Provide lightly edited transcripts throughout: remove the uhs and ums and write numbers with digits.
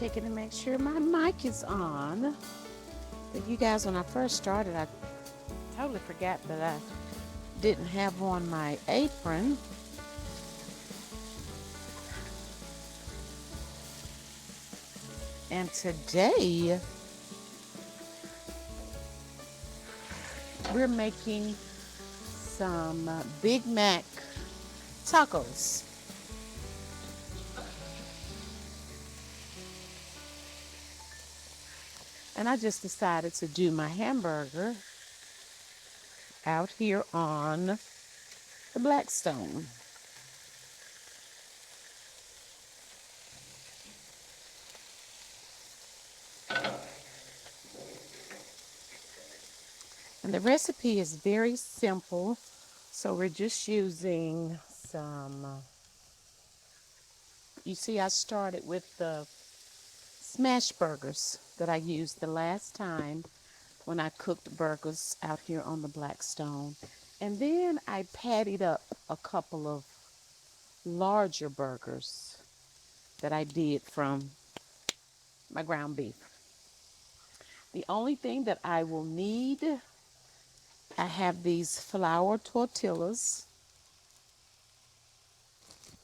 checking to make sure my mic is on. But you guys, when I first started, I totally forgot that I didn't have on my apron. And today, we're making some Big Mac tacos. And I just decided to do my hamburger out here on the Blackstone. And the recipe is very simple. So we're just using some, you see I started with the smash burgers that I used the last time when I cooked burgers out here on the Blackstone. And then I patted up a couple of larger burgers that I did from my ground beef. The only thing that I will need, I have these flour tortillas.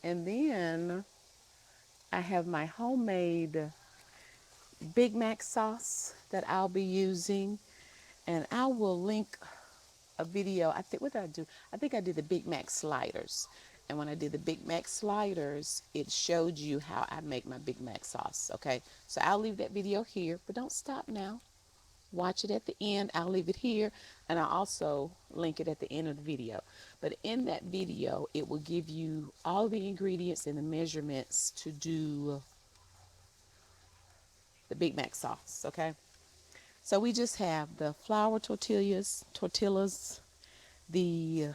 And then I have my homemade Big Mac sauce that I'll be using. And I will link a video. I think, what did I do? I think I did the Big Mac sliders. And when I did the Big Mac sliders, it showed you how I make my Big Mac sauce. Okay, so I'll leave that video here, but don't stop now. Watch it at the end. I'll leave it here, and I'll also link it at the end of the video. But in that video, it will give you all the ingredients and the measurements to do the Big Mac sauce. Okay, so we just have the flour tortillas, the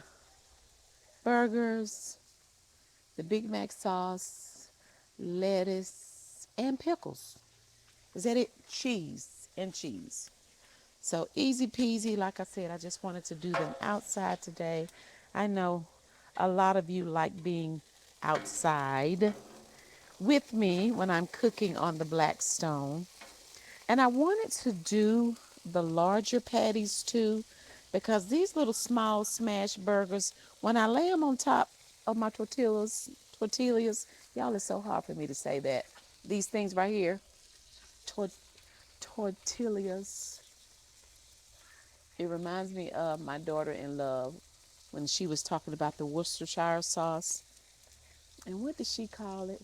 burgers, the Big Mac sauce, lettuce, and pickles. Is that it? Cheese and cheese. So easy peasy. Like I said, I just wanted to do them outside today. I know a lot of you like being outside with me when I'm cooking on the Blackstone. And I wanted to do the larger patties too, because these little small smash burgers, when I lay them on top of my tortillas, y'all, it's so hard for me to say that. These things right here, tor- tortillas. It reminds me of my daughter in love when she was talking about the Worcestershire sauce. And what did she call it?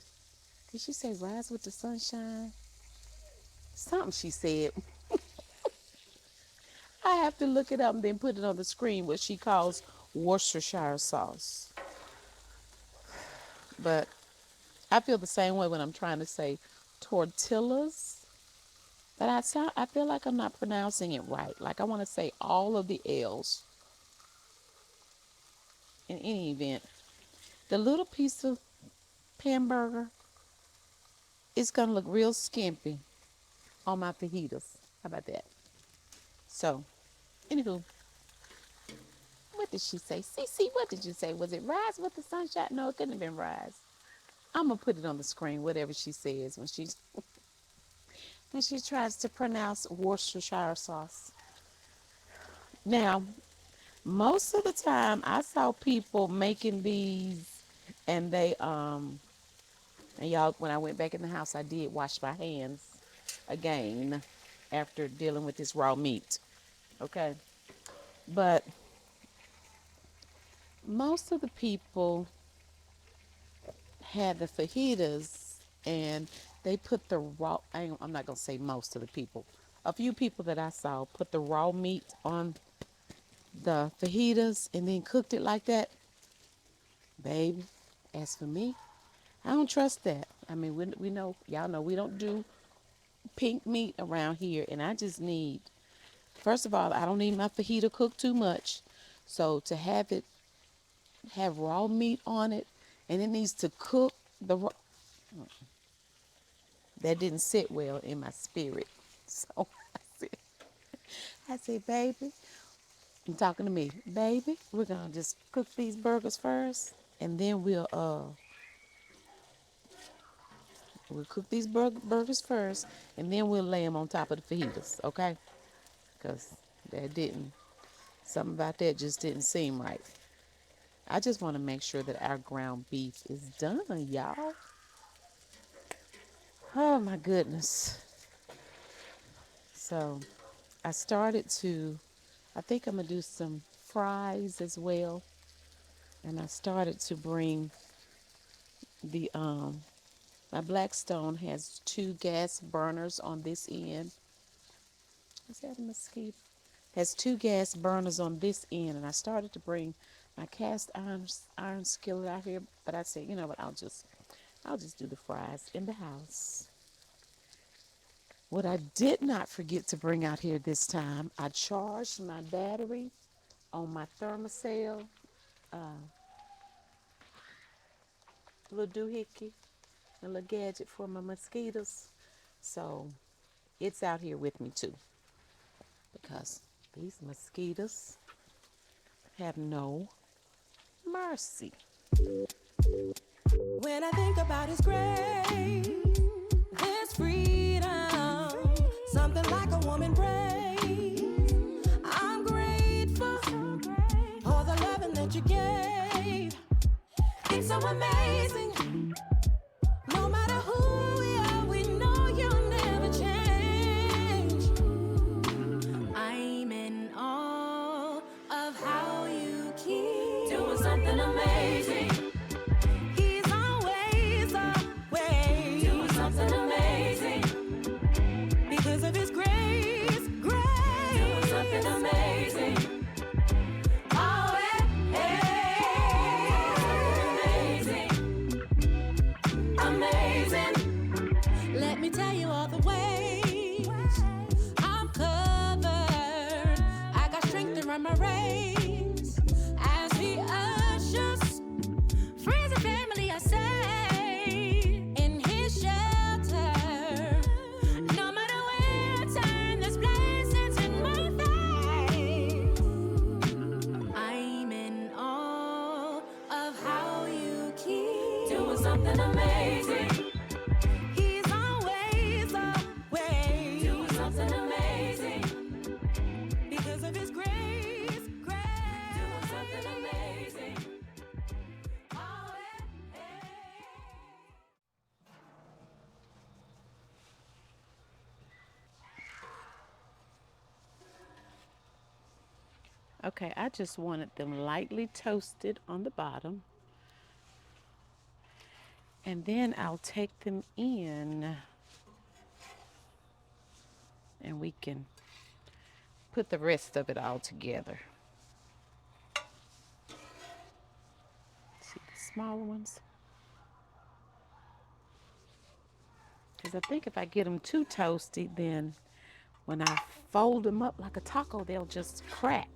Did she say rise with the sunshine? Something she said. I have to look it up and then put it on the screen what she calls Worcestershire sauce. But I feel the same way when I'm trying to say tortillas. But I feel like I'm not pronouncing it right. Like I want to say all of the L's. In any event, the little piece of hamburger is going to look real skimpy on my fajitas. How about that? So, anywho, what did she say? Cece, what did you say? Was it rise with the sunshine? No, it couldn't have been rise. I'm gonna put it on the screen, whatever she says when she tries to pronounce Worcestershire sauce. Now, most of the time I saw people making these and they and y'all, when I went back in the house I did wash my hands again after dealing with this raw meat. Okay. But most of the people had the fajitas and they put the raw, I'm not going to say most of the people. A few people that I saw put the raw meat on the fajitas and then cooked it like that. Baby, as for me, I don't trust that. I mean, we know, y'all know we don't do pink meat around here. And I just need, first of all, I don't need my fajita cooked too much. So to have raw meat on it and it needs to cook the raw, that didn't sit well in my spirit. So I said, baby, I'm talking to me, baby, we're gonna just cook these burgers first, and then We'll cook these burgers first, and then we'll lay them on top of the fajitas, okay? Because something about that just didn't seem right. I just want to make sure that our ground beef is done, y'all. Oh my goodness. So I think I'm going to do some fries as well. And I started to bring my Blackstone has 2 gas burners on this end. Is that a mosquito? Has 2 gas burners on this end, and I started to bring my cast iron skillet out here, but I said, you know what, I'll just do the fries in the house. What I did not forget to bring out here this time, I charged my battery on my thermocell, little doohickey, a little gadget for my mosquitoes. So it's out here with me too, because these mosquitoes have no mercy. When I think about His grace, there's freedom, something like a woman praise. I'm grateful for the loving that you gave. It's so amazing. No matter who we are, we know you'll never change. I'm in awe of how you keep doing something amazing. Because of His grace, doing something amazing. Oh, amazing. Let me tell you all the ways I'm covered. I got strength to run my race as He ushers friends and family, I say, in His shelter. No matter where I turn, there's blessings in my face. I'm in awe of how you keep doing something amazing. He's always away, doing something amazing. Because of His grace, doing something amazing. Okay, I just wanted them lightly toasted on the bottom. And then I'll take them in and we can put the rest of it all together. See the smaller ones? Because I think if I get them too toasty, then when I fold them up like a taco, they'll just crack.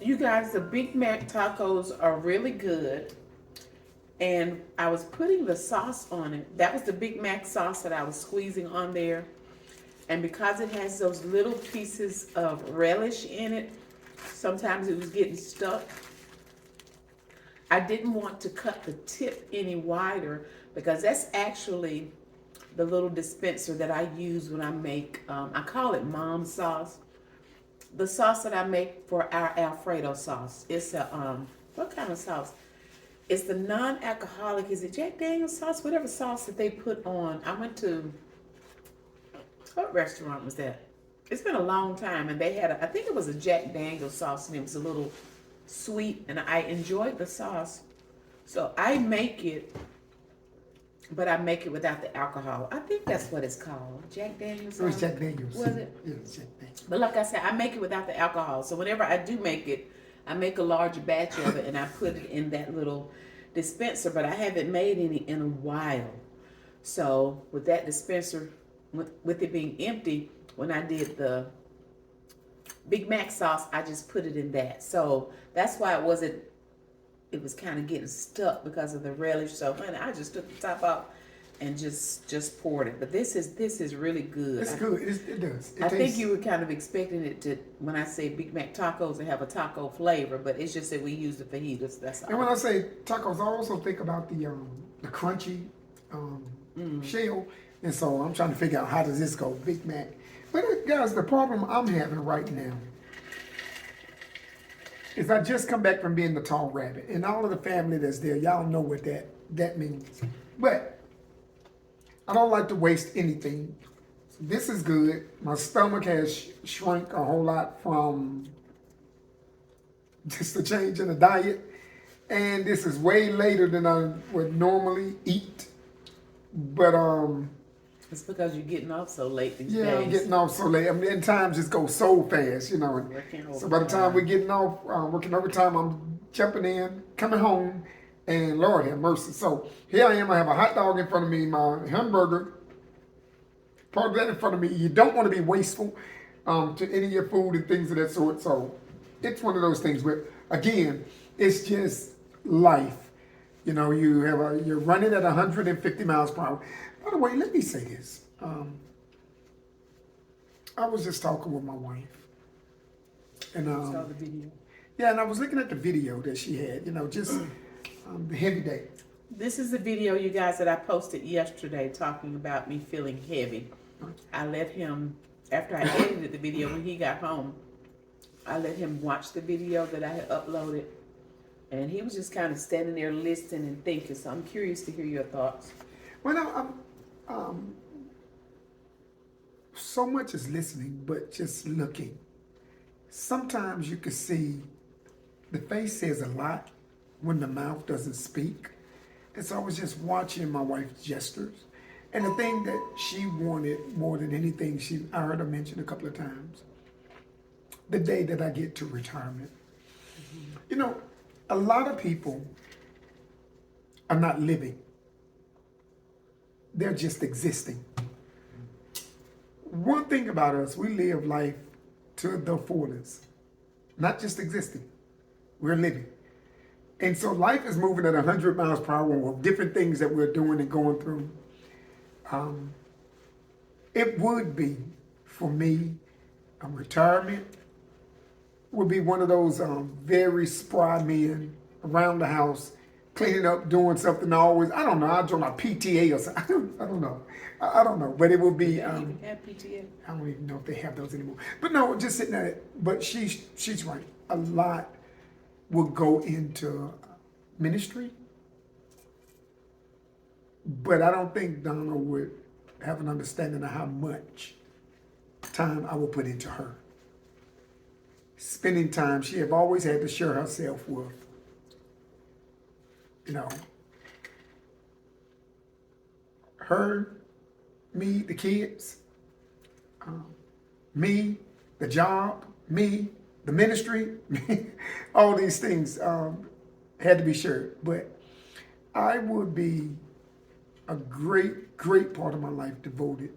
You guys, the Big Mac tacos are really good. And I was putting the sauce on it. That was the Big Mac sauce that I was squeezing on there. And because it has those little pieces of relish in it, sometimes it was getting stuck. I didn't want to cut the tip any wider because that's actually the little dispenser that I use when I make, I call it mom sauce. The sauce that I make for our Alfredo sauce. It's a, what kind of sauce? It's the non-alcoholic, is it Jack Daniel's sauce? Whatever sauce that they put on. I went to, what restaurant was that? It's been a long time, and they had, I think it was a Jack Daniel's sauce, and it was a little sweet, and I enjoyed the sauce. So I make it, but I make it without the alcohol. I think that's what it's called, Jack Daniel's sauce. It was Jack Daniels. Was it? Yeah, it was Jack Daniels. But like I said, I make it without the alcohol. So whenever I do make it, I make a large batch of it, and I put it in that little dispenser, but I haven't made any in a while. So with that dispenser, with it being empty, when I did the Big Mac sauce, I just put it in that. So that's why it was kind of getting stuck because of the relish. So honey, I just took the top off and just poured it. But this is really good. It's good. It does. I think you were kind of expecting it to, when I say Big Mac tacos, to have a taco flavor, but it's just that we use the fajitas. That's all. And when I say tacos, I also think about the crunchy shell. And so I'm trying to figure out how does this go, Big Mac. But guys, the problem I'm having right now is I just come back from being the tall rabbit, and all of the family that's there, y'all know what that means. But I don't like to waste anything. So this is good. My stomach has shrunk a whole lot from just the change in the diet, and this is way later than I would normally eat. But It's because you're getting off so late these yeah, days. I'm getting off so late. I mean, and time just goes so fast, you know. So by the time we're getting off, working overtime, I'm jumping in, coming home, and Lord have mercy. So here I am. I have a hot dog in front of me, my hamburger, part of that in front of me. You don't want to be wasteful to any of your food and things of that sort. So it's one of those things where, again, it's just life. You know, you're running at 150 miles per hour. By the way, let me say this. I was just talking with my wife, and Saw the video. yeah, and I was looking at the video that she had. You know, just the heavy day. This is the video, you guys, that I posted yesterday talking about me feeling heavy. I let him, after I edited the video, when he got home, I let him watch the video that I had uploaded. And he was just kind of standing there listening and thinking. So I'm curious to hear your thoughts. Well, no, so much is listening, but just looking. Sometimes you can see the face says a lot when the mouth doesn't speak. And so I was just watching my wife's gestures. And the thing that she wanted more than anything, I heard her mention a couple of times, the day that I get to retirement. Mm-hmm. You know, a lot of people are not living. They're just existing. One thing about us, we live life to the fullest. Not just existing. We're living. And so life is moving at 100 miles per hour with different things that we're doing and going through. It would be, for me, a retirement would be one of those very spry men around the house, cleaning up, doing something always. I don't know. I'll join a PTA or something. I don't know. I don't know. But it would be. They even have PTA. I don't even know if they have those anymore. But no, just sitting at it. But she's right. A lot will go into ministry. But I don't think Donna would have an understanding of how much time I will put into her. Spending time, she have always had to share herself with, you know, her, me, the kids, me, the job, me, the ministry, all these things had to be shared. But I would be a great, great part of my life devoted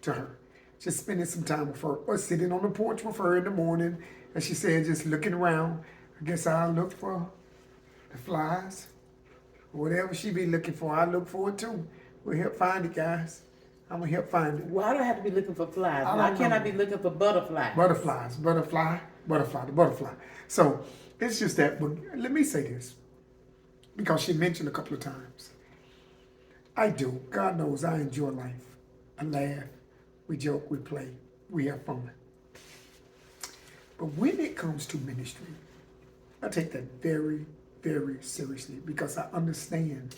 to her. Just spending some time with her or sitting on the porch with her in the morning, And she said, just looking around, I guess I'll look for the flies. Whatever she be looking for, I look for it too. We'll help find it, guys. I'm gonna help find it. Why do I have to be looking for flies? Why don't can't I know. be looking for butterflies? Butterflies, the butterfly. So it's just that, but let me say this, because she mentioned a couple of times. I do. God knows I enjoy life. I laugh, we joke, we play, we have fun. But when it comes to ministry, I take that very, very seriously because I understand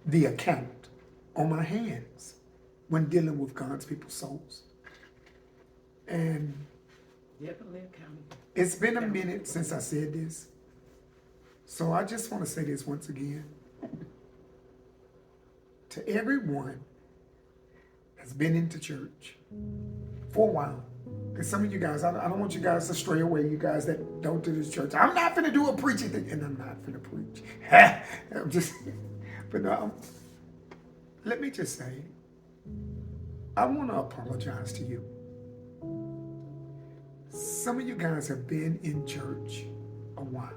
the account on my hands when dealing with God's people's souls. And Definitely accountable. it's been a minute since I said this. So I just want to say this once again. To everyone that's been into church for a while, because some of you guys, I don't want you guys to stray away, you guys that don't do this church. I'm not finna do a preaching thing, and I'm not finna preach. I'm just, but no, let me just say, I want to apologize to you. Some of you guys have been in church a while,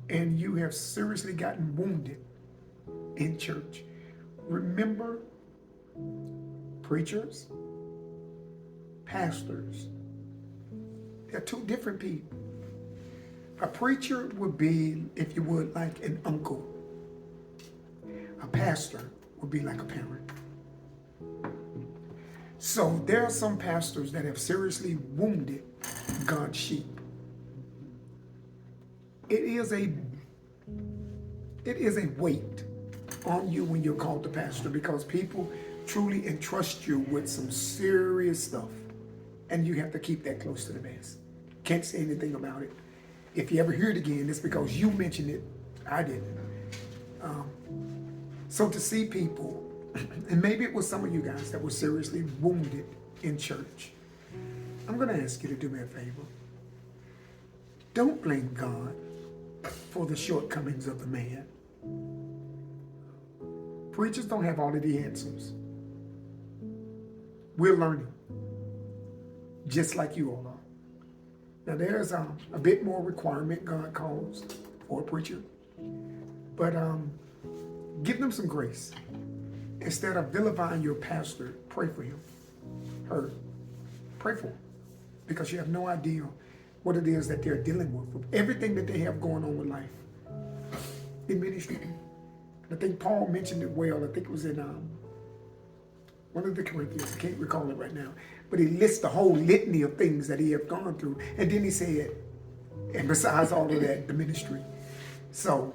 and you have seriously gotten wounded in church. Remember, preachers, pastors, they're two different people. A preacher would be, if you would, like an uncle. A pastor would be like a parent. So there are some pastors that have seriously wounded God's sheep. It is a weight on you when you're called to pastor, because people truly entrust you with some serious stuff, and you have to keep that close to the vest. Can't say anything about it. If you ever hear it again, it's because you mentioned it. I didn't. So to see people, and maybe it was some of you guys that were seriously wounded in church, I'm going to ask you to do me a favor. Don't blame God for the shortcomings of the man. Preachers don't have all of the answers. We're learning, just like you all are. Now there's a bit more requirement God calls for a preacher, but give them some grace. Instead of vilifying your pastor, pray for him, her. Pray for him, because you have no idea what it is that they're dealing with everything that they have going on with life in ministry. I think Paul mentioned it well. I think it was in one of the Corinthians. I can't recall it right now. But he lists the whole litany of things that he had gone through. And then he said, and besides all of that, the ministry. So,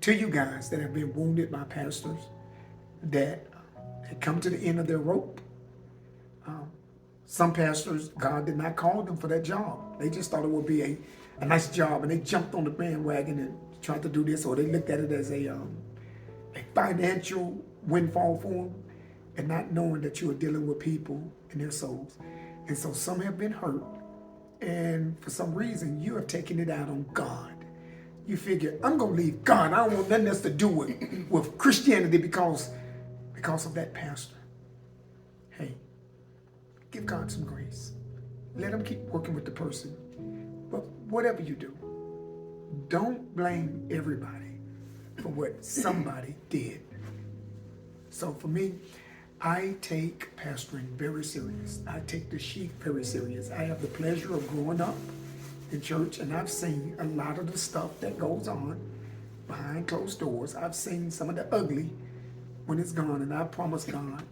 to you guys that have been wounded by pastors, that had come to the end of their rope. Some pastors, God did not call them for that job. They just thought it would be a nice job, and they jumped on the bandwagon and tried to do this, or they looked at it as a financial windfall for them, and not knowing that you are dealing with people and their souls. And so some have been hurt, and for some reason you have taken it out on God. You figure, I'm going to leave God. I don't want nothing else to do with Christianity because of that pastor. Hey, give God some grace. Let him keep working with the person. But whatever you do, don't blame everybody for what somebody did. So for me, I take pastoring very serious. I take the sheep very serious. I have the pleasure of growing up in church, and I've seen a lot of the stuff that goes on behind closed doors. I've seen some of the ugly when it's gone, and I promise God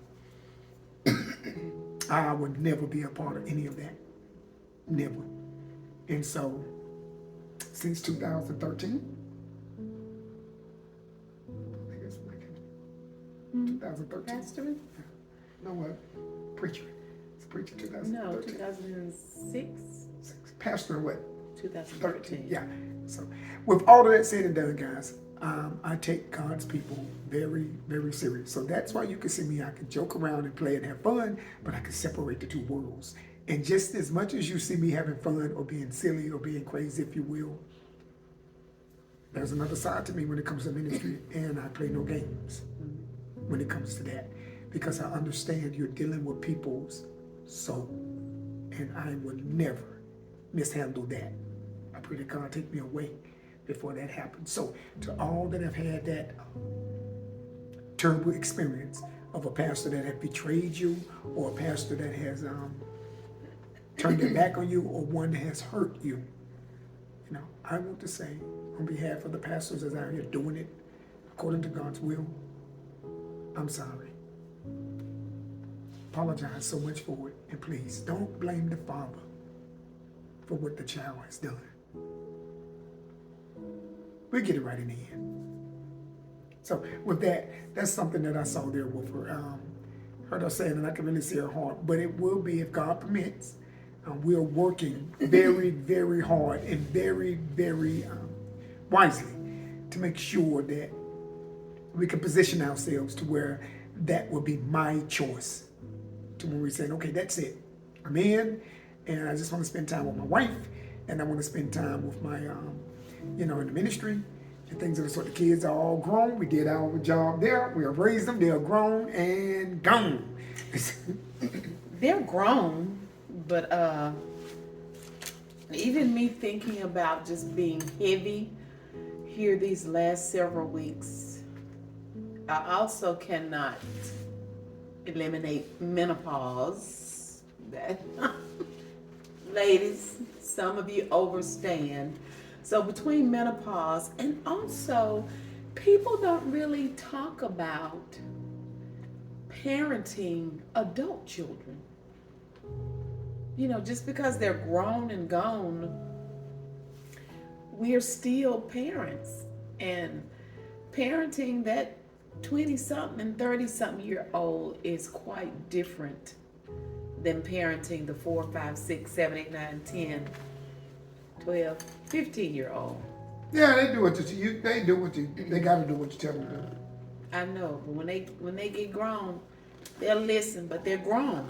I would never be a part of any of that. Never. And so, since 2013, I think it's like 2013. Pastoring? No, what? Preacher. It's preacher 2013. No, 2006? Pastor what? 2013. Yeah. So, with all of that said and done, guys, I take God's people very, very serious. So that's why you can see me. I can joke around and play and have fun, but I can separate the two worlds. And just as much as you see me having fun or being silly or being crazy, if you will, there's another side to me when it comes to ministry, and I play no games when it comes to that, because I understand you're dealing with people's soul. and I will never mishandle that. I pray that God take me away before that happens. So to all that have had that terrible experience of a pastor that have betrayed you, or a pastor that has turned their back on you, or one that has hurt you, I want to say on behalf of the pastors that's out here doing it according to God's will, I'm sorry. Apologize so much for it, and please don't blame the father for what the child has done. We'll get it right in the end. So with that, that's something that I saw there with her. Heard her saying, and I can really see her heart, but it will be, if God permits. We are working very, very hard and very, very wisely to make sure that we can position ourselves to where that will be my choice. To when we're saying, okay, that's it. I'm in, and I just want to spend time with my wife, and I want to spend time with my, in the ministry and things of the sort. The kids are all grown. We did our job there. We have raised them. They're grown and gone. They're grown, but even me thinking about just being heavy here these last several weeks, I also cannot eliminate menopause. That ladies, some of you overstand. So between menopause and also people don't really talk about parenting adult children. Just because they're grown and gone, we're still parents. And parenting that 20-something and 30-something-year-old is quite different than parenting the 4, 5, 6, 7, 8, 9, 10, 12, 15-year-old. Yeah, they do what they gotta do what you tell them to do. I know, but when they get grown, they'll listen, but they're grown.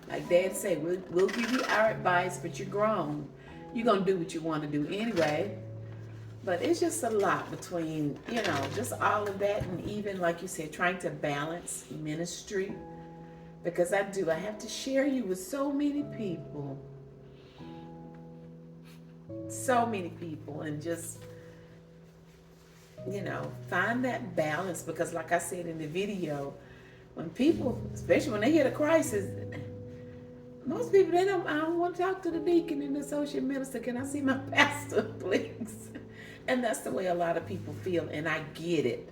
Like Dad say, we'll give you our advice, but you're grown. You're gonna do what you want to do anyway. But it's just a lot between, just all of that, and even like you said, trying to balance ministry, because I have to share you with so many people, and just find that balance, because like I said in the video, when people, especially when they hit a crisis, most people, I don't want to talk to the deacon and the associate minister. Can I see my pastor, please? And that's the way a lot of people feel, and I get it.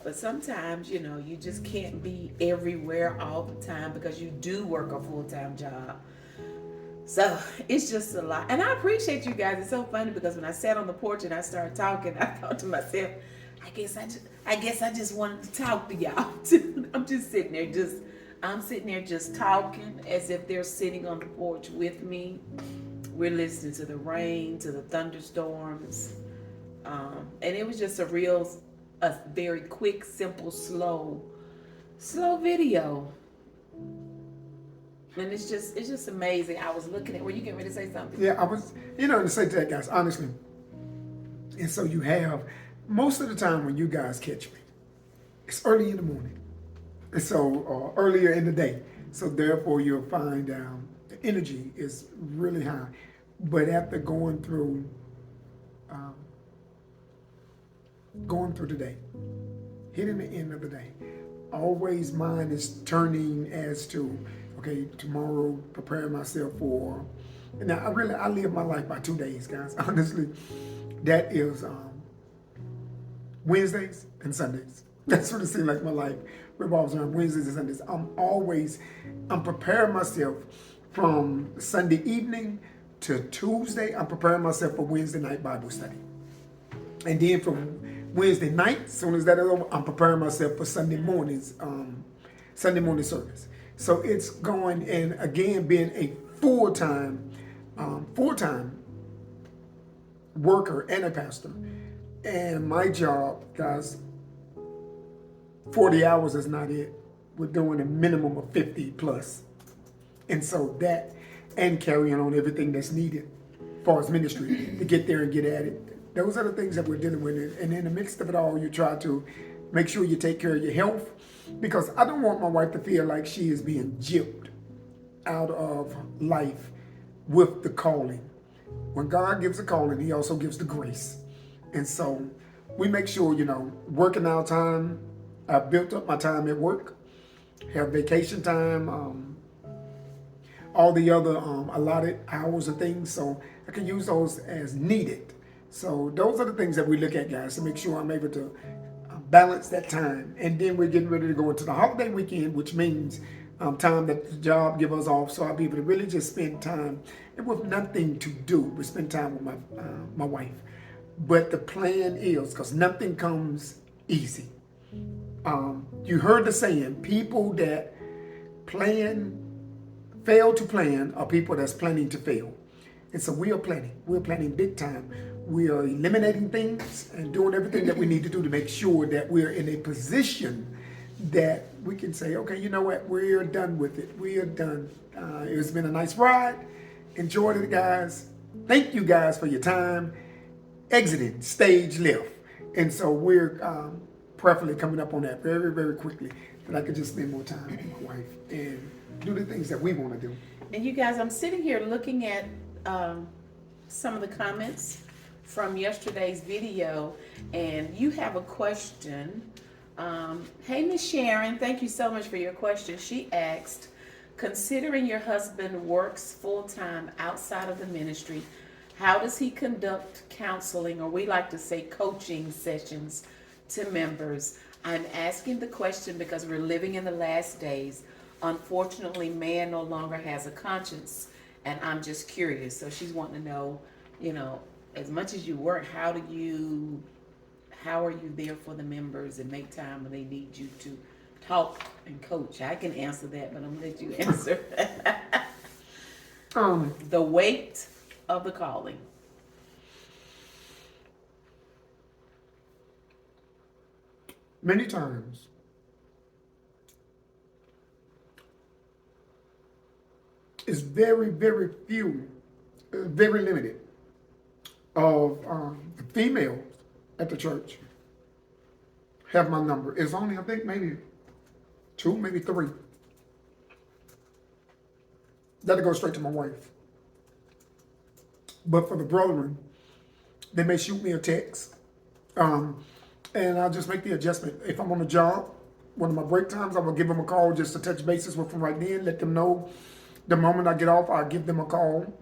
But sometimes, you just can't be everywhere all the time because you do work a full-time job. So it's just a lot. And I appreciate you guys. It's so funny because when I sat on the porch and I started talking, I thought to myself, I guess I just wanted to talk to y'all too. I'm sitting there just talking as if they're sitting on the porch with me. We're listening to the rain, to the thunderstorms. And it was just a very quick, simple, slow video. And it's just amazing. I was looking at, were you getting ready to say something? Yeah, I was, to say to that, guys, honestly. And so you have, most of the time when you guys catch me, it's early in the morning. And so, earlier in the day. So therefore you'll find the energy is really high. But after going through the day, hitting the end of the day, always mine is turning as to, okay, tomorrow preparing myself for, now I live my life by 2 days, guys. Honestly, that is Wednesdays and Sundays. That's what it seems like my life revolves around, Wednesdays and Sundays. I'm preparing myself from Sunday evening to Tuesday. I'm preparing myself for Wednesday night Bible study. And then from Wednesday night, as soon as that is over, I'm preparing myself for Sunday morning service. So it's going, and again, being a full-time worker and a pastor. And my job, guys, 40 hours is not it. We're doing a minimum of 50 plus. And so that, and carrying on everything that's needed as far as ministry to get there and get at it. Those are the things that we're dealing with. And in the midst of it all, you try to make sure you take care of your health, because I don't want my wife to feel like she is being gypped. out of life with the calling. When God gives a calling, he also gives the grace. And so we make sure, working our time, I built up my time at work, have vacation time, all the other allotted hours and things, so I can use those as needed. So those are the things that we look at, guys, to make sure I'm able to balance that time. And then we're getting ready to go into the holiday weekend, which means time that the job give us off, so I'll be able to really just spend time and with nothing to do. We spend time with my wife. But the plan is, because nothing comes easy. You heard the saying, people that fail to plan are people that's planning to fail. And so we are planning. We're planning big time. We are eliminating things and doing everything that we need to do to make sure that we're in a position that we can say, okay, you know what? We're done with it. We are done. It's been a nice ride. Enjoyed it, guys. Thank you guys for your time. Exiting stage left. And so we're preferably coming up on that very, very quickly, that I could just spend more time with my wife and do the things that we want to do. And you guys, I'm sitting here looking at some of the comments from yesterday's video, and you have a question. Hey, Miss Sharon, thank you so much for your question. She asked, considering your husband works full-time outside of the ministry, how does he conduct counseling, or we like to say coaching sessions, to members? I'm asking the question because we're living in the last days. Unfortunately, man no longer has a conscience, and I'm just curious. So she's wanting to know, as much as you work, how are you there for the members and make time when they need you to talk and coach? I can answer that, but I'm gonna let you answer. The weight of the calling. Many times, it's very, very few, very limited of the females at the church have my number. It's only, I think, maybe 2, maybe 3. That'll go straight to my wife. But for the brethren, they may shoot me a text, and I'll just make the adjustment. If I'm on a job, one of my break times, I will give them a call just to touch bases with them right then, let them know the moment I get off, I'll give them a call.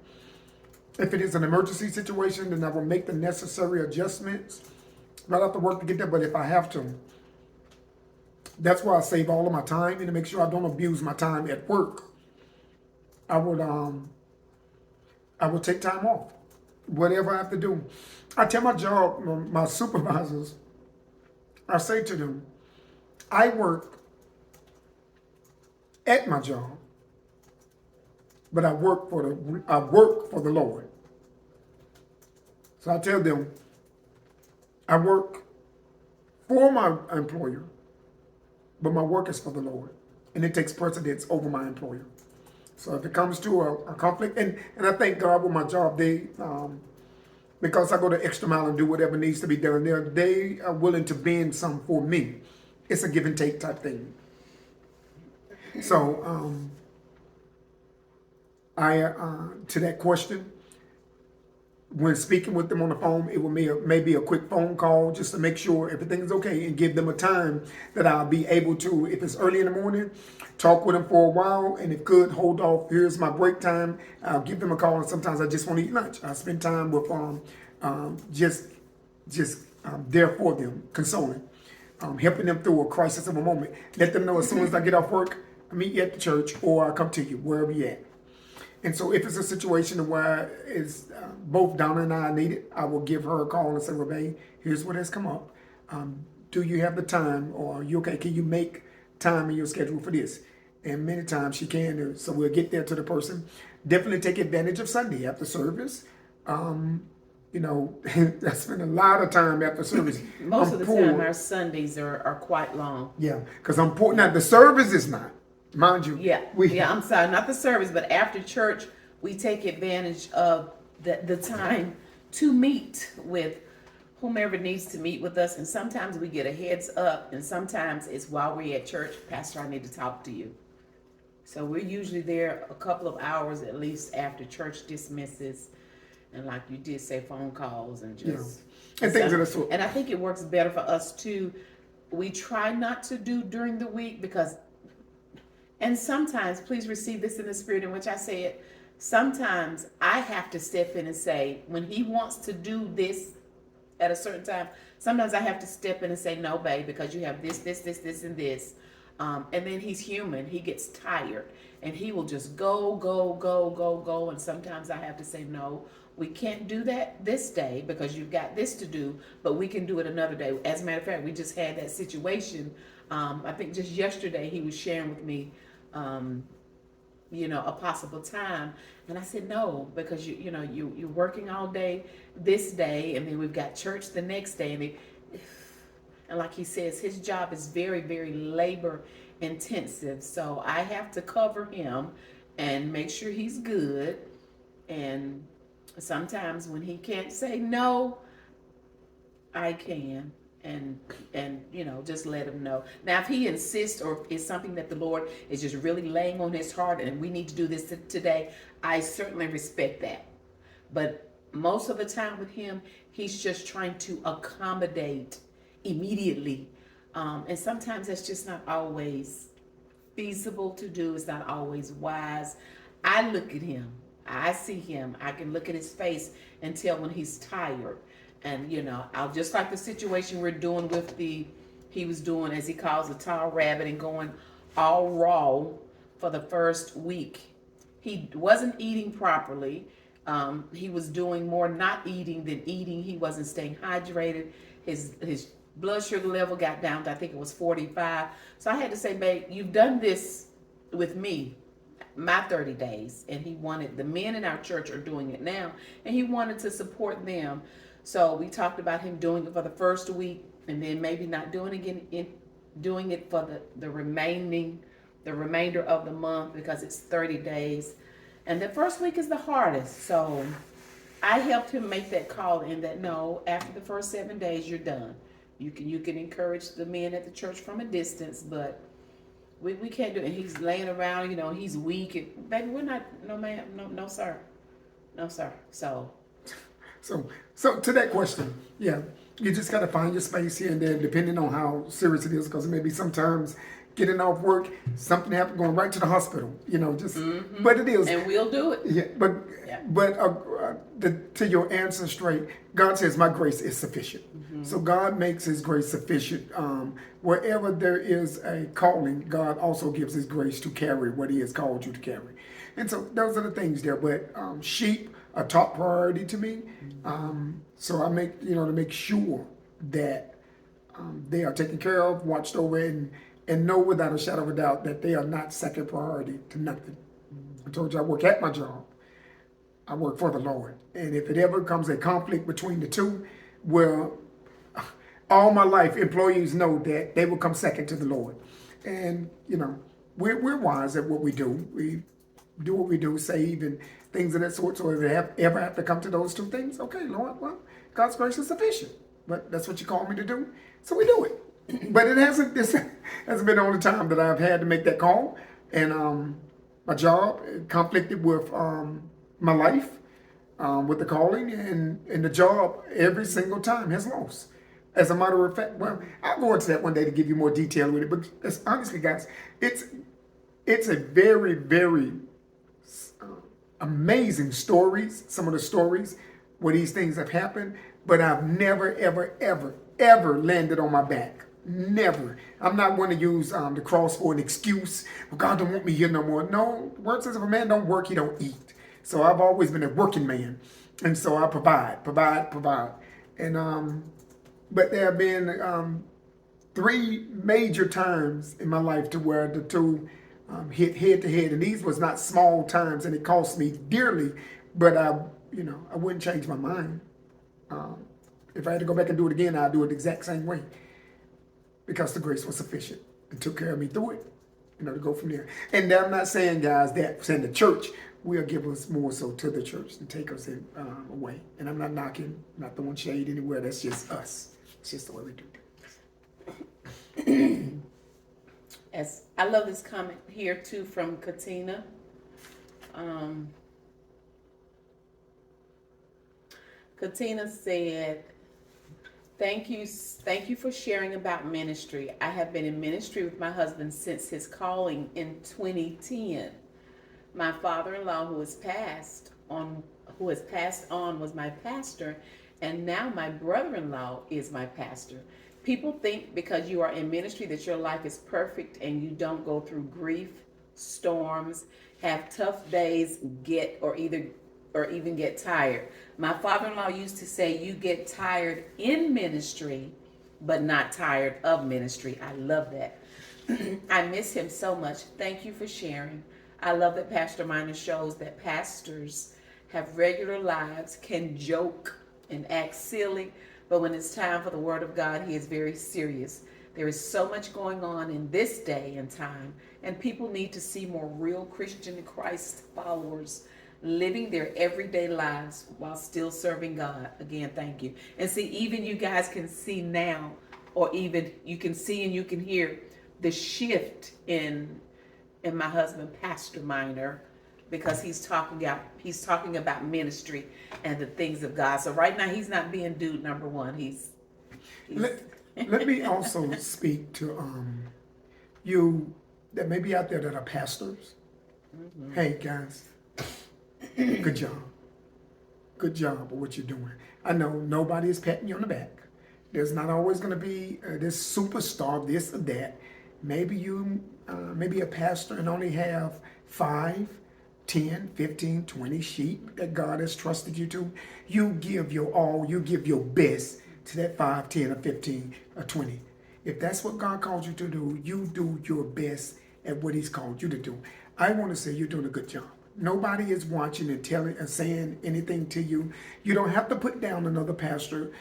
If it is an emergency situation, then I will make the necessary adjustments right after work to get there. But if I have to, that's why I save all of my time, and to make sure I don't abuse my time at work. I would take time off, whatever I have to do. I tell my supervisors, I say to them, I work at my job, but I work for the Lord. So I tell them, I work for my employer, but my work is for the Lord, and it takes precedence over my employer. So if it comes to a conflict, and I thank God with my job, they because I go the extra mile and do whatever needs to be done there, they are willing to bend some for me. It's a give and take type thing. So to that question, when speaking with them on the phone, it will be maybe a quick phone call just to make sure everything is okay, and give them a time that I'll be able to, if it's early in the morning, talk with them for a while, and if good, hold off, here's my break time, I'll give them a call, and sometimes I just want to eat lunch. I spend time with just there for them, consoling, helping them through a crisis of a moment. Let them know as soon as I get off work, I meet you at the church, or I'll come to you, wherever you're at. And so if it's a situation where it's both Donna and I need it, I will give her a call and say, well, babe, here's what has come up. Do you have the time, or are you okay? Can you make time in your schedule for this? And many times she can, so we'll get there to the person. Definitely take advantage of Sunday after service. I spend a lot of time after service. Most of the time, our Sundays are quite long. Yeah, because I'm poor. Now, the service is not. Mind you. Yeah, I'm sorry, not the service, but after church, we take advantage of the time to meet with whomever needs to meet with us. And sometimes we get a heads up, and sometimes it's while we're at church, Pastor, I need to talk to you. So we're usually there a couple of hours at least after church dismisses, and like you did say, phone calls and just and things of that sort. And I think it works better for us too. We try not to do during the week because, and sometimes, please receive this in the spirit in which I say it. Sometimes I have to step in and say, when he wants to do this at a certain time, sometimes I have to step in and say, no, babe, because you have this, and this. And then he's human. He gets tired and he will just go. And sometimes I have to say, no, we can't do that this day because you've got this to do, but we can do it another day. As a matter of fact, we just had that situation. I think just yesterday he was sharing with me, a possible time. And I said, no, because you're working all day this day, and then we've got church the next day. And like he says, his job is very, very labor intensive. So I have to cover him and make sure he's good. And sometimes when he can't say no, I can. And just let him know. Now, if he insists or it's something that the Lord is just really laying on his heart and we need to do this today, I certainly respect that. But most of the time with him, he's just trying to accommodate immediately. And sometimes that's just not always feasible to do. It's not always wise. I look at him. I see him. I can look at his face and tell when he's tired. And, I'll just like the situation we're doing with he was doing, as he calls, a tall rabbit and going all raw for the first week. He wasn't eating properly. He was doing more not eating than eating. He wasn't staying hydrated. His blood sugar level got down to, I think it was 45. So I had to say, babe, you've done this with me, my 30 days. And he wanted, the men in our church are doing it now, and he wanted to support them. So we talked about him doing it for the first week and then maybe not doing doing it for the remainder of the month because it's 30 days. And the first week is the hardest. So I helped him make that call in that no, after the first 7 days, you're done. You can encourage the men at the church from a distance, but we can't do it. And he's laying around, he's weak. And, baby, we're not, no ma'am, no sir. No sir. So to that question, yeah, you just got to find your space here and there, depending on how serious it is, because maybe sometimes getting off work, something happened, going right to the hospital, but it is. And we'll do it. Yeah, but to your answer straight, God says, my grace is sufficient. Mm-hmm. So God makes his grace sufficient. Wherever there is a calling, God also gives his grace to carry what he has called you to carry. And so those are the things there, but sheep are top priority to me. So I make, to make sure that they are taken care of, watched over, and know without a shadow of a doubt that they are not second priority to nothing. I told you I work at my job. I work for the Lord. And if it ever comes a conflict between the two, well, all my life, employees know that they will come second to the Lord. And, we're wise at what we do. We do what we do, save and things of that sort. So if it ever have to come to those two things, okay, Lord, well, God's grace is sufficient. But that's what you call me to do, so we do it. But this hasn't been the only time that I've had to make that call. And my job conflicted with my life, with the calling, and the job every single time has lost. As a matter of fact, well, I'll go into that one day to give you more detail with it. But honestly, guys, it's a very, very amazing stories, some of the stories where these things have happened, but I've never, ever landed on my back. Never. I'm not going to use the cross for an excuse. Well, God don't want me here no more. No, the word says if a man don't work, he don't eat. So I've always been a working man. And so I provide. And, but there have been 3 major times in my life to where the two hit head to head, and these was not small times, and it cost me dearly. But I wouldn't change my mind. If I had to go back and do it again, I'd do it the exact same way, because the grace was sufficient and took care of me through it. To go from there. And I'm not saying, guys, that saying the church will give us more so to the church and take us away. And I'm not knocking, not throwing shade anywhere. That's just us. It's just the way we do things. as I love this comment here too from Katina. Katina said, thank you for sharing about ministry. I have been in ministry with my husband since his calling in 2010. My father-in-law who has passed on was my pastor, and now my brother-in-law is my pastor. People think because you are in ministry that your life is perfect and you don't go through grief, storms, have tough days, or even get tired. My father-in-law used to say, you get tired in ministry, but not tired of ministry. I love that. I miss him so much. Thank you for sharing. I love that Pastor Minor shows that pastors have regular lives, can joke and act silly, but when it's time for the word of God, he is very serious. There is so much going on in this day and time, and people need to see more real Christian Christ followers living their everyday lives while still serving God. Again, thank you. And see, even you guys can see now, or even you can see and you can hear the shift in my husband, Pastor Minor, because he's talking about ministry and the things of God. So right now he's not being dude number one. Let me also speak to you that may be out there that are pastors. Mm-hmm. Hey guys, good job. Good job of what you're doing. I know nobody is patting you on the back. There's not always going to be this superstar, this or that. Maybe you may be a pastor and only have 5, 10, 15, 20 sheep that God has trusted you to. You give your all, you give your best to that 5, 10, or 15, or 20. If that's what God called you to do, you do your best at what he's called you to do. I want to say you're doing a good job. Nobody is watching and telling and saying anything to you. You don't have to put down another pastor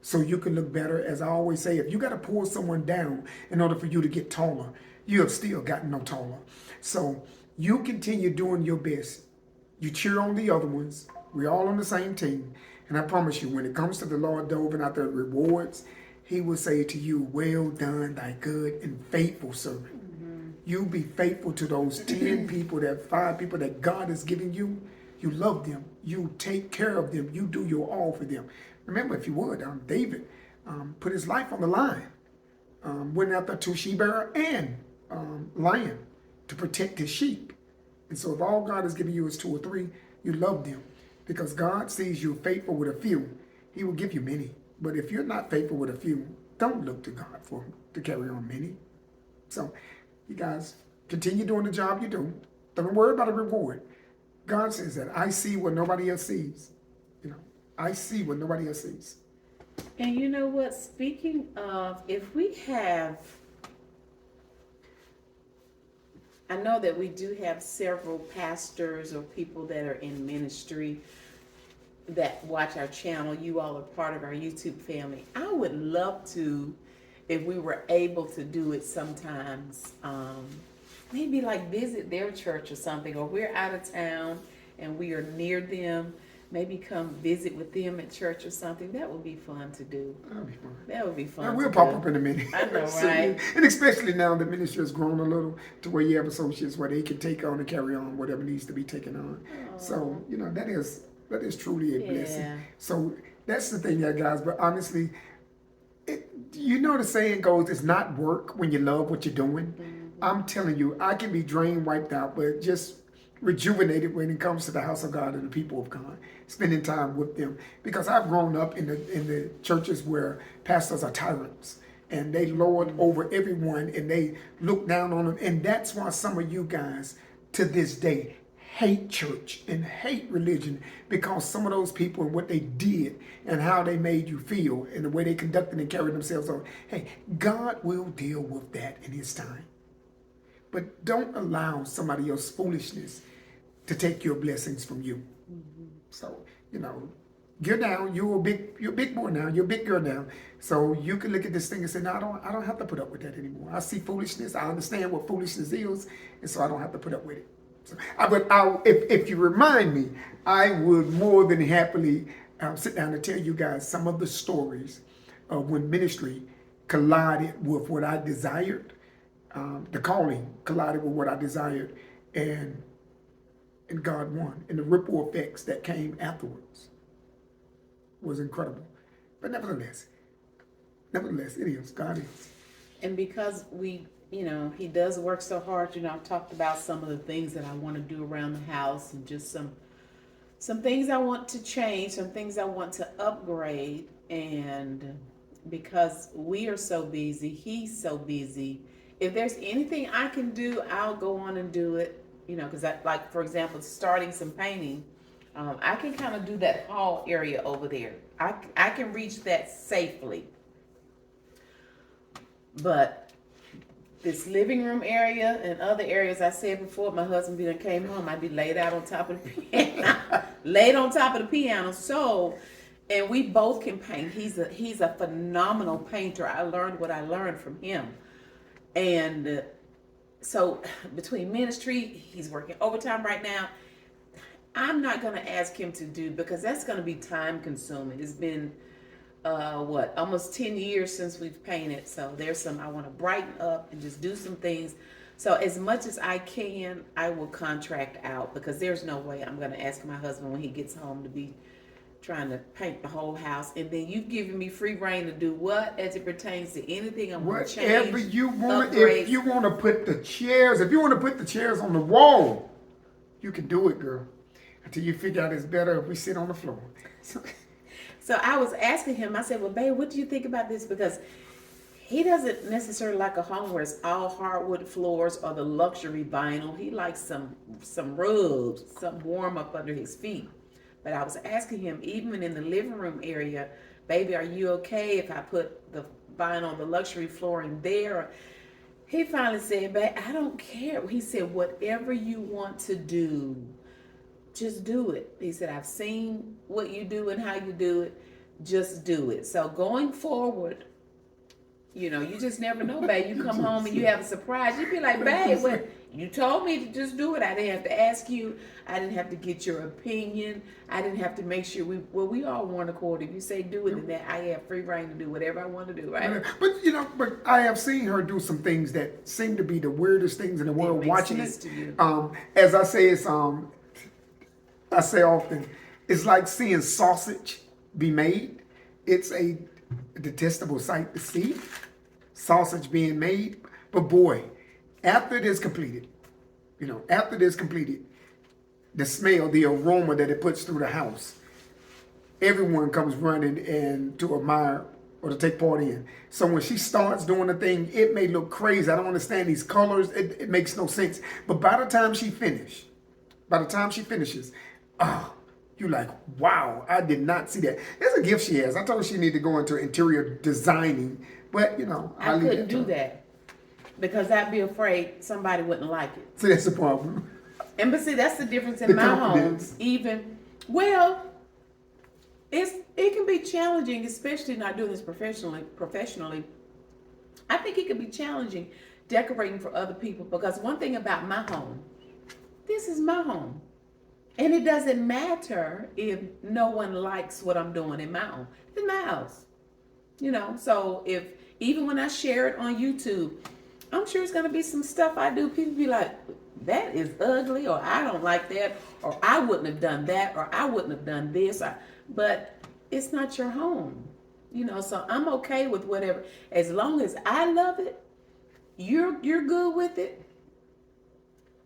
so you can look better. As I always say, if you got to pull someone down in order for you to get taller, you have still gotten no taller. So you continue doing your best. You cheer on the other ones. We're all on the same team. And I promise you, when it comes to the Lord Dovin out there rewards, he will say to you, well done, thy good and faithful servant. You be faithful to those 10 people, that 5 people that God has given you. You love them. You take care of them. You do your all for them. Remember, if you would, David put his life on the line. Went after 2 she-bearer and lion to protect his sheep. And so if all God has given you is 2 or 3, you love them. Because God sees you faithful with a few, he will give you many. But if you're not faithful with a few, don't look to God to carry on many. So you guys continue doing the job you do. Don't worry about a reward. God says that I see what nobody else sees. I see what nobody else sees. And you know what? Speaking of, if we have, I know that we do have several pastors or people that are in ministry that watch our channel. You all are part of our YouTube family. I would love to, if we were able to do it sometimes, maybe like visit their church or something, or we're out of town and we are near them, maybe come visit with them at church or something. That would be fun to do. That would be fun. That would be fun. And we'll pop up in a minute. I know, right? And especially now the ministry has grown a little to where you have associates where they can take on and carry on whatever needs to be taken on. Aww. So, that is truly a blessing. So that's the thing, guys. But honestly, the saying goes, it's not work when you love what you're doing. Mm-hmm. I'm telling you, I can be drained, wiped out, but just rejuvenated when it comes to the house of God and the people of God, spending time with them. Because I've grown up in the churches where pastors are tyrants and they lord over everyone and they look down on them. And that's why some of you guys to this day hate church and hate religion, because some of those people and what they did and how they made you feel and the way they conducted and carried themselves on. Hey, God will deal with that in his time. But don't allow somebody else's foolishness to take your blessings from you. Mm-hmm. So, you're down. You're a big boy now. You're a big girl now. So you can look at this thing and say, no, I don't have to put up with that anymore. I see foolishness. I understand what foolishness is, and so I don't have to put up with it. So, if you remind me, I would more than happily sit down and tell you guys some of the stories of when ministry collided with what I desired. the calling collided with what I desired, and God won. And the ripple effects that came afterwards was incredible. But nevertheless, it is. God is. And because he does work so hard, I've talked about some of the things that I want to do around the house, and just some things I want to change, some things I want to upgrade. And because we are so busy, he's so busy, if there's anything I can do, I'll go on and do it, because like, for example, starting some painting, I can kind of do that hall area over there. I can reach that safely. But this living room area and other areas, I said before, my husband came home, I'd be laid out on top of the piano, So, and we both can paint. He's a phenomenal painter. I learned what I learned from him. And so between ministry, he's working overtime right now. I'm not going to ask him to do, because that's going to be time consuming. It's been almost 10 years since we've painted. So there's some, I want to brighten up and just do some things. So as much as I can, I will contract out, because there's no way I'm going to ask my husband when he gets home to be trying to paint the whole house. And then you've given me free reign to do what as it pertains to anything I want to change. Whatever you want. Upgrade. If you want to put the chairs on the wall, you can do it, girl. Until you figure out it's better if we sit on the floor. So I was asking him, I said, well, babe, what do you think about this? Because he doesn't necessarily like a home where it's all hardwood floors or the luxury vinyl. He likes some rugs, some warm up under his feet. But I was asking him, even in the living room area, baby, are you okay if I put the vinyl, the luxury flooring there? He finally said, babe, I don't care. He said, whatever you want to do, just do it. He said, I've seen what you do and how you do it. Just do it. So going forward, you just never know, babe. You come home and you have a surprise. You'd be like, babe, well, you told me to just do it. I didn't have to ask you. I didn't have to get your opinion. I didn't have to make sure we all one accord. If you say do it, then I have free reign to do whatever I want to do, right? But I have seen her do some things that seem to be the weirdest things in the world. Watching it, as I say, I say often, it's like seeing sausage be made. It's a detestable sight to see, sausage being made. But boy, after it is completed, the smell, the aroma that it puts through the house, everyone comes running and to admire or to take part in. So when she starts doing the thing, it may look crazy. I don't understand these colors. It makes no sense. But by the time she finishes, you like, wow, I did not see that. There's a gift she has. I told her she need to go into interior designing, but I couldn't do that because I'd be afraid somebody wouldn't like it. So that's the problem. And but see, that's the difference in my home. It can be challenging, especially not doing this professionally. I think it can be challenging decorating for other people, because one thing about my home, this is my home. And it doesn't matter if no one likes what I'm doing in my home. It's my house. So even when I share it on YouTube, I'm sure it's going to be some stuff I do. People be like, that is ugly, or I don't like that, or I wouldn't have done that, or I wouldn't have done this. But it's not your home. So I'm okay with whatever. As long as I love it, you're good with it.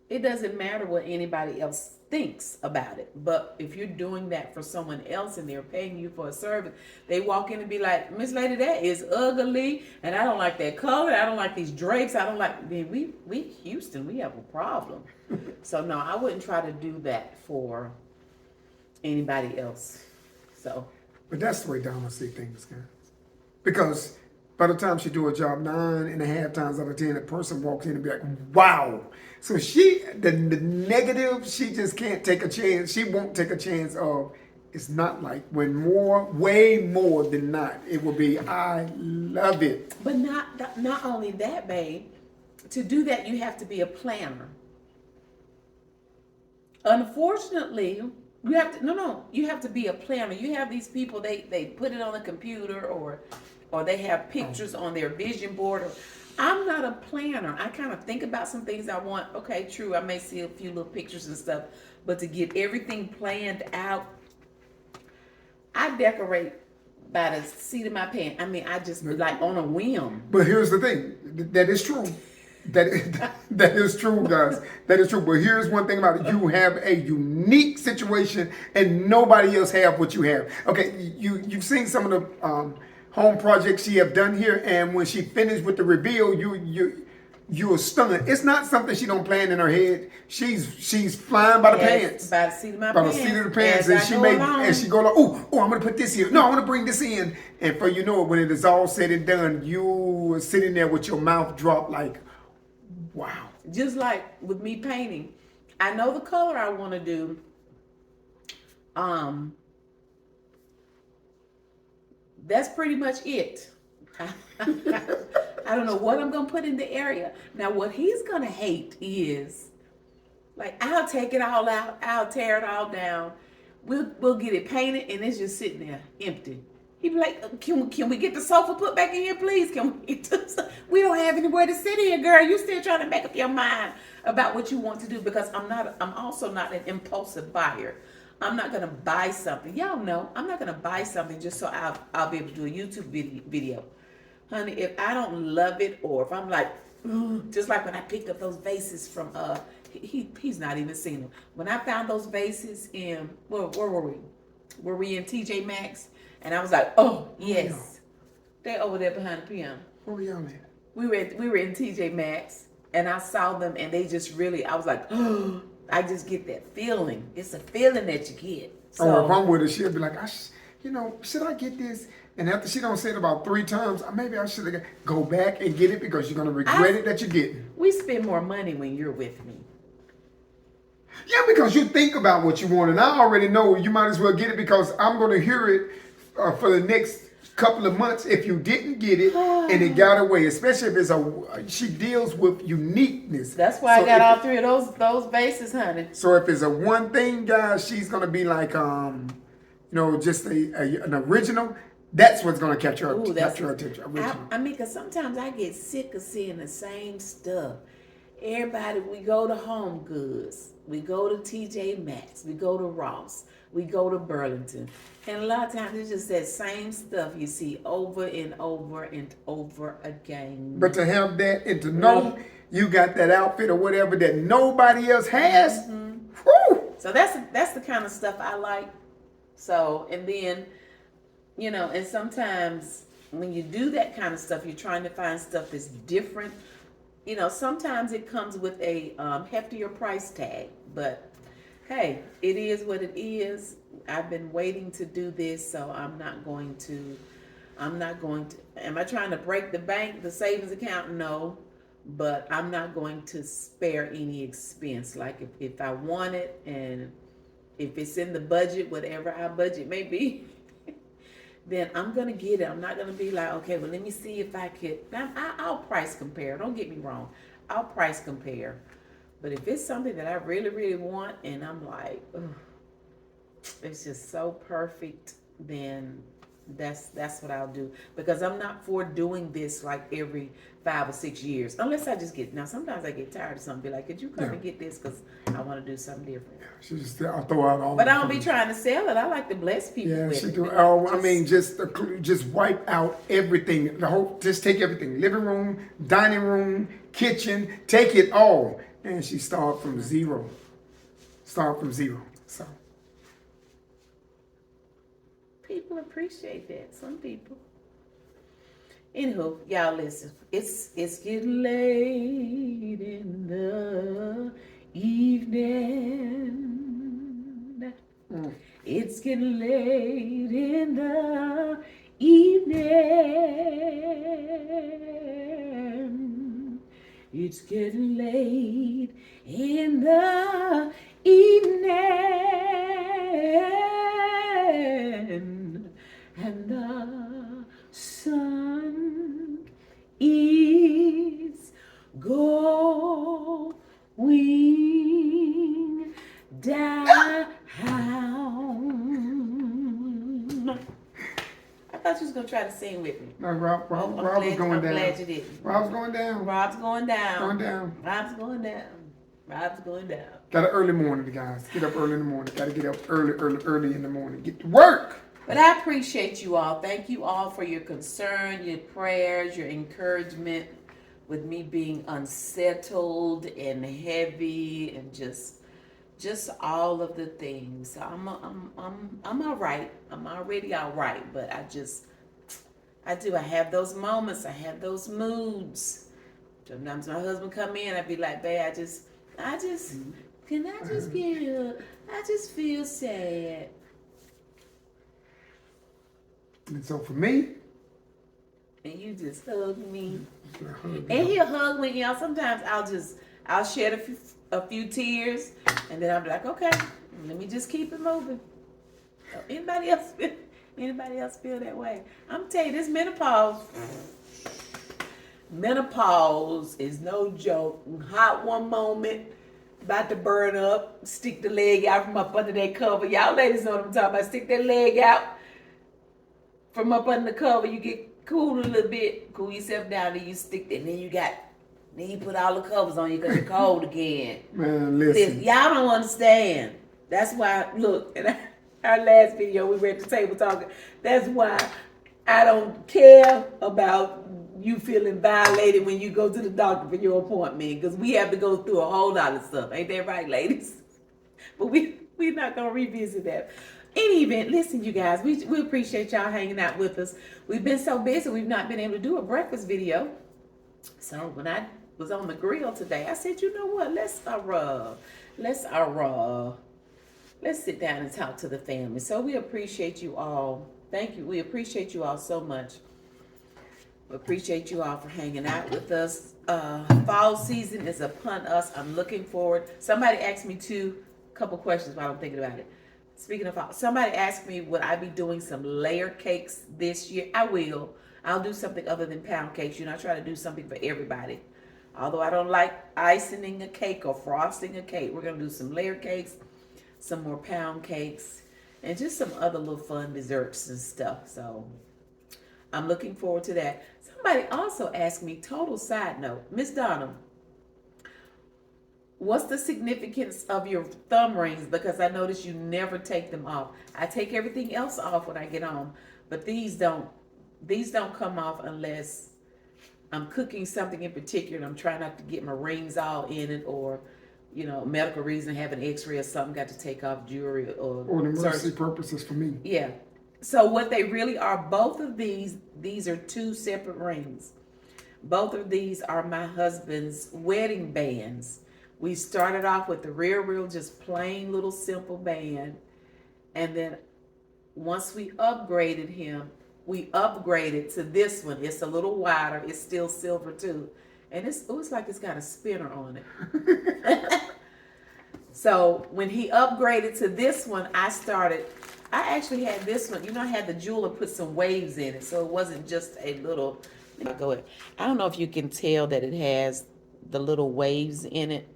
It doesn't matter what anybody else thinks about it. But if you're doing that for someone else and they're paying you for a service, they walk in and be like, Miss Lady, that is ugly, and I don't like that color, I don't like these drapes, I don't like, then we Houston, we have a problem. So no, I wouldn't try to do that for anybody else. But that's the way Donna see things, guys. Because by the time she do a job 9.5 times out of 10, a person walks in and be like, wow. So the negative, she just can't take a chance. She won't take a chance of, it's not like, when way more than not, it will be, I love it. But not only that, babe, to do that, you have to be a planner. Unfortunately, you have to be a planner. You have these people, they put it on the computer, or they have pictures on their vision board. I'm not a planner. I kind of think about some things I want. Okay, true. I may see a few little pictures and stuff, but to get everything planned out, I decorate by the seat of my pants. I mean, I just like on a whim. But here's the thing. That is true. That is true, guys. That is true. But here's one thing about it. You have a unique situation and nobody else have what you have. Okay, you've seen some of the home projects she have done here, and when she finished with the reveal, you were stunned. It's not something she don't plan in her head. She's flying by the pants. By the seat of my by pants. the seat of the pants. And she go like, oh, I'm gonna put this here. No, I want to bring this in. And for you know it, when it is all said and done, you are sitting there with your mouth dropped like, wow. Just like with me painting, I know the color I want to do. That's pretty much it. I don't know what I'm gonna put in the area. Now, what he's gonna hate is, like, I'll take it all out, I'll tear it all down. We'll get it painted, and it's just sitting there empty. He'd be like, "Can we get the sofa put back in here, please? Can we? We don't have anywhere to sit here, girl. You still trying to make up your mind about what you want to do?" Because I'm also not an impulsive buyer. I'm not gonna buy something. Y'all know I'm not gonna buy something just so I'll be able to do a YouTube video. Honey, if I don't love it, or if I'm like, just like when I picked up those vases from he's not even seen them. When I found those vases in where were we? Were we in TJ Maxx? And I was like, oh yes, they over there behind the piano. Where were y'all at? We were in TJ Maxx, and I saw them, and they just really, I was like, oh, I just get that feeling. It's a feeling that you get. So, or if I'm with her, she'll be like, should I get this? And after she don't say it about 3 times, maybe I should have go back and get it because you're gonna regret it that you're getting. We spend more money when you're with me. Yeah, because you think about what you want, and I already know you might as well get it because I'm gonna hear it for the next couple of months if you didn't get it and it got away. Especially if she deals with uniqueness. That's why I got all 3 of those vases, honey. So if it's a one thing, guys, she's gonna be like just an original. That's what's gonna catch her attention. I mean, because sometimes I get sick of seeing the same stuff. Everybody, we go to Home Goods, we go to TJ Maxx, we go to Ross, we go to Burlington, and a lot of times it's just that same stuff you see over and over and over again. But to have that and to know you got that outfit or whatever that nobody else has, whew. So that's the kind of stuff I like. So, and then, and sometimes when you do that kind of stuff, you're trying to find stuff that's different. Sometimes it comes with a heftier price tag, but hey, it is what it is. I've been waiting to do this, so I'm not going to, am I trying to break the bank, the savings account? No, but I'm not going to spare any expense. Like if I want it and if it's in the budget, whatever our budget may be, then I'm going to get it. I'm not going to be like, okay, well, let me see if I could. I'll price compare. Don't get me wrong. I'll price compare. But if it's something that I really, really want and I'm like, ugh, it's just so perfect, then that's what I'll do. Because I'm not for doing this like every 5 or 6 years. Unless I just now sometimes I get tired of something. Be like, could you come and get this? Because I want to do something different. I'll throw out all. But I don't be trying to sell it. I like to bless people with it. Do. Oh, I mean, just wipe out everything. Just take everything. Living room, dining room, kitchen. Take it all. And she started from zero. So. People appreciate that. Some people. Anywho, y'all listen. It's getting late in the evening. It's getting late in the evening. It's getting late in the evening. And the sun is going down. I thought you was gonna try to sing with me. No, Rob was going I'm down. glad you didn't. Rob's going down. Rob's going down. Going down. Rob's going down. Rob's going down. Got an early morning, guys. Get up early in the morning. Got to get up early in the morning. Get to work. But I appreciate you all. Thank you all for your concern, your prayers, your encouragement with me being unsettled and heavy and just all of the things. So I'm all right. I'm already all right, but I have those moments. I have those moods. Sometimes my husband come in, I'd be like, babe, I just feel sad. And so for me, and you just hug me. And he'll hug me, y'all. Sometimes I'll shed a few tears, and then I'll be like, okay, let me just keep it moving. Anybody else feel that way? I'm telling you, this menopause is no joke. Hot one moment, about to burn up, stick the leg out from up under that cover. Y'all ladies know what I'm talking about. Stick that leg out from up under the cover. You get cool a little bit, cool yourself down, then you stick that, and then you put all the covers on you because you're cold again. Man, listen. Y'all don't understand. That's why, look, in our last video, we were at the table talking. That's why I don't care about you feeling violated when you go to the doctor for your appointment, because we have to go through a whole lot of stuff. Ain't that right, ladies? But we're not going to revisit that. Any event, listen, you guys, we appreciate y'all hanging out with us. We've been so busy, we've not been able to do a breakfast video. So when I was on the grill today, I said, you know what? Let's sit down and talk to the family. So we appreciate you all. Thank you. We appreciate you all so much. We appreciate you all for hanging out with us. Fall season is upon us. I'm looking forward. Somebody asked me a couple questions while I'm thinking about it. Speaking of fall, somebody asked me, would I be doing some layer cakes this year? I will. I'll do something other than pound cakes. I try to do something for everybody. Although I don't like icing a cake or frosting a cake, we're going to do some layer cakes, some more pound cakes, and just some other little fun desserts and stuff. So I'm looking forward to that. Somebody also asked me, total side note, Miss Donna, what's the significance of your thumb rings? Because I noticed you never take them off. I take everything else off when I get home, but these don't come off unless I'm cooking something in particular and I'm trying not to get my rings all in it, or medical reason, have an x-ray or something, got to take off jewelry or the emergency purposes for me. Yeah. So what they really are, both of these are two separate rings. Both of these are my husband's wedding bands. We started off with the real, just plain little simple band. And then once we upgraded him, we upgraded to this one. It's a little wider. It's still silver too. And it looks like it's got a spinner on it. So when he upgraded to this one, I actually had this one. I had the jeweler put some waves in it. So it wasn't just a little, I don't know if you can tell that it has the little waves in it.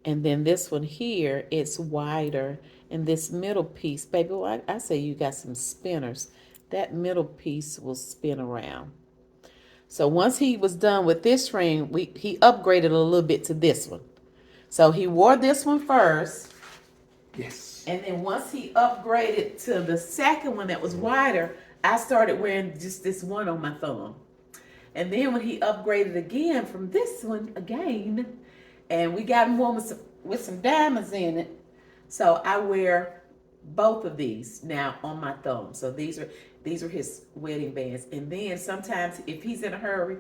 And then this one here, it's wider. And this middle piece, baby, I say you got some spinners. That middle piece will spin around. So once he was done with this ring, he upgraded a little bit to this one. So he wore this one first. Yes. And then once he upgraded to the second one that was wider, I started wearing just this one on my thumb. And then when he upgraded again from this one again, and we got him one with some diamonds in it. So I wear both of these now on my thumb. So these are his wedding bands. And then sometimes if he's in a hurry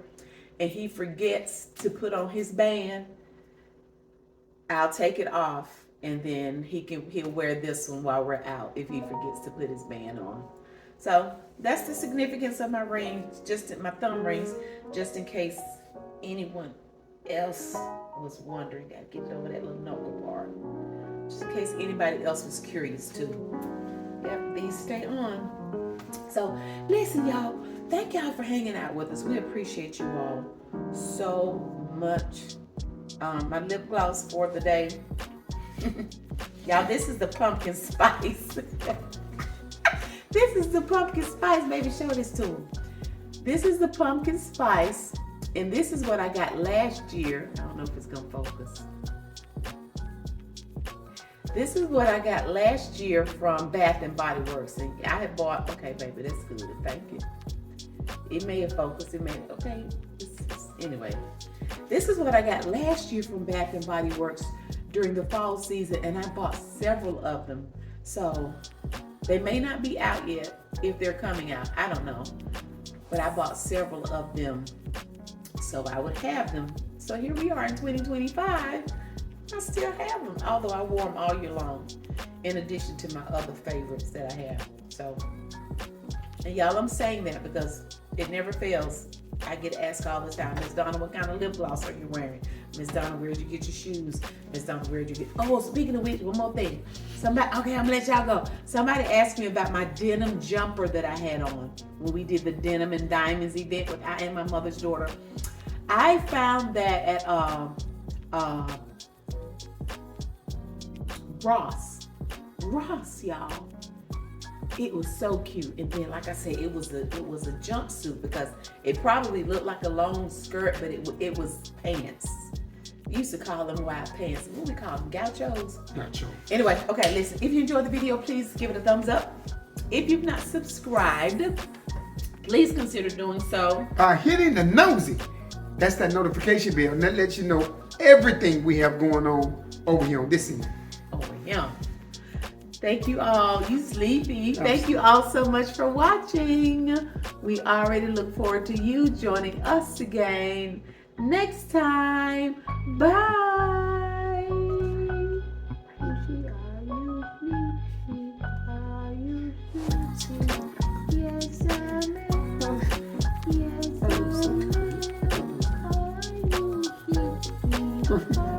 and he forgets to put on his band, I'll take it off, and then he'll wear this one while we're out if he forgets to put his band on. So that's the significance of my rings, my thumb rings, just in case anyone else was wondering. I get over that little knuckle part. Just in case anybody else was curious too. Yep, these stay on. So listen, y'all, thank y'all for hanging out with us. We appreciate you all so much. My lip gloss for the day. Y'all, this is the pumpkin spice. This is the pumpkin spice. Baby, show this to him. This is the pumpkin spice. And this is what I got last year. I don't know if it's going to focus. This is what I got last year from Bath and Body Works. And I had bought, okay, baby, that's good. Thank you. It may have focused. It may, okay. Anyway, this is what I got last year from Bath and Body Works during the fall season. And I bought several of them. So they may not be out yet if they're coming out. I don't know. But I bought several of them so I would have them. So here we are in 2025. I still have them, although I wore them all year long, in addition to my other favorites that I have. So, and y'all, I'm saying that because it never fails. I get asked all the time, Miss Donna, what kind of lip gloss are you wearing? Miss Donna, where'd you get your shoes? Miss Donna, where'd you get? Oh, speaking of which, one more thing. Somebody, okay, I'm gonna let y'all go. Somebody asked me about my denim jumper that I had on when we did the Denim and Diamonds event with I and my mother's daughter. I found that at Ross, y'all. It was so cute, and then, like I said, it was a jumpsuit because it probably looked like a long skirt, but it was pants. We used to call them wide pants. What do we call them? Gauchos. Gotcha. Anyway, okay, listen. If you enjoyed the video, please give it a thumbs up. If you've not subscribed, please consider doing so by hitting the nosy. That's that notification bell, and that lets you know everything we have going on over here on this end. Over here. Thank you all. You sleepy. Thank you all so much for watching. We already look forward to you joining us again next time. Bye. Yes, I'm.